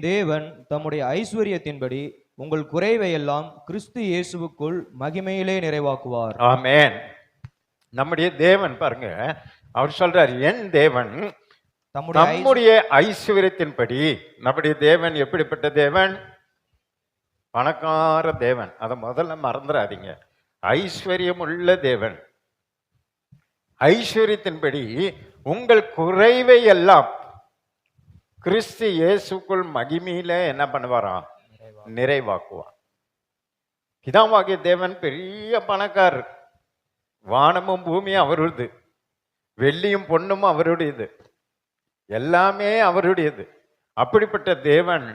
தேவன் தம்முடைய ஐஸ்வர்யத்தின்படி உங்கள் குறைவை எல்லாம் கிறிஸ்து இயேசுவுக்குள் மகிமையிலே நிறைவாக்குவார். ஆமென். நம்முடைய தேவன் பாருங்க, அவர் சொல்றார், என் தேவன் நம்முடைய ஐஸ்வர்யத்தின்படி. நம்முடைய தேவன் எப்படிப்பட்ட தேவன்? பணக்கார தேவன். அதை முதல்ல மறந்துடாதீங்க. ஐஸ்வர்யம் உள்ள தேவன். ஐஸ்வர்யத்தின்படி உங்கள் குறைவை எல்லாம் கிறிஸ்து இயேசுக்குள் மகிமையில என்ன பண்ணுவாராம்? நிறைவாக்குவார். பிதாவாகிய தேவன் பெரிய பணக்காரர். வானமும் பூமியும் அவருடையது, வெள்ளியும் பொண்ணும் அவருடையது, எல்லாமே அவருடையது. அப்படிப்பட்ட தேவன்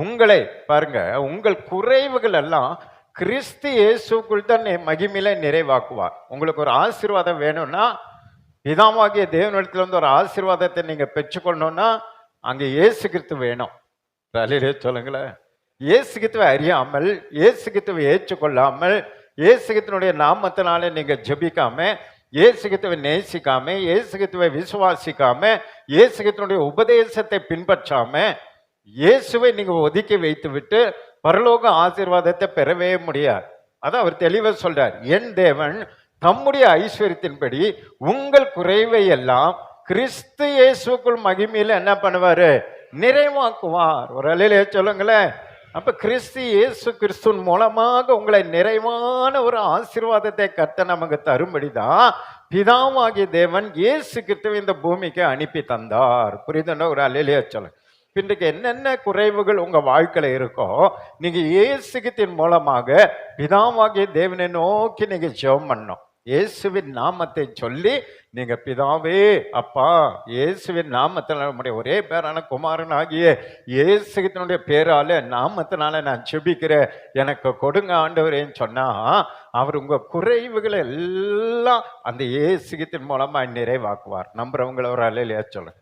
உங்களை பாருங்க, உங்கள் குறைவுகள் எல்லாம் கிறிஸ்து இயேசுக்குள் தான் மகிமையில நிறைவாக்குவார். உங்களுக்கு ஒரு ஆசீர்வாதம் வேணும்னா, பிதாவாகிய தேவனிடத்துல இருந்து ஒரு ஆசீர்வாதத்தை நீங்க பெற்றுக்கொள்ளணும்னா அங்க இயேசு கிறிஸ்து வேணும். சொல்லுங்களேன். இயேசு கிறிஸ்துவை அறியாமல், இயேசு கிறிஸ்துவை ஏற்றுக்கொள்ளாமல், இயேசு கிறிஸ்துவினுடைய நாமத்தினால நீங்க ஜெபிக்காம, இயேசு கிறிஸ்துவை நேசிக்காம, இயேசு கிறிஸ்துவை விசுவாசிக்காம, இயேசு கிறிஸ்துவினுடைய உபதேசத்தை பின்பற்றாம, இயேசுவை நீங்க ஒதுக்கி வைத்து விட்டு பரலோக ஆசீர்வாதத்தை பெறவே முடியாது. அதான் அவர் தெளிவா சொல்றார், என் தேவன் தம்முடைய ஐஸ்வர்யத்தின்படி உங்கள் குறைவை எல்லாம் கிறிஸ்து இயேசுக்குள் மகிமையில என்ன பண்ணுவாரு? நிறைவாக்குவார். ஒரு அலையிலே சொல்லுங்களேன். அப்ப கிறிஸ்து இயேசு கிறிஸ்துவின் மூலமாக உங்களை நிறைவான ஒரு ஆசீர்வாதத்தை கர்த்தர் நமக்கு தரும்படிதான் பிதாவாகிய தேவன் இயேசு கிறிஸ்துவை இந்த பூமிக்கு அனுப்பி தந்தார். புரியுதுன்னா? ஒரு அலையிலே சொல்லுங்க. இன்றைக்கு என்னென்ன குறைவுகள் உங்க வாழ்க்கையில இருக்கோ, நீங்க இயேசு கிறிஸ்துவின் மூலமாக பிதாவாகிய தேவனை நோக்கி நீங்க ஜெபம் பண்ணணும். இயேசுவின் நாமத்தை சொல்லி நீங்க, பிதாவே, அப்பா, இயேசுவின் நாமத்தில் நம்முடைய ஒரே பேரான குமாரன் ஆகிய இயேசுவினுடைய பேரால நாமத்தினால நான் ஜெபிக்கிறேன், எனக்கு கொடுங்க ஆண்டவரேன்னு சொன்னா, அவர் உங்க குறைவுகளை எல்லாம் அந்த இயேசுவின் மூலமா நிறைவாக்குவார். நம்புறவங்கள ஒரு அலையிலேயே சொல்லுங்க.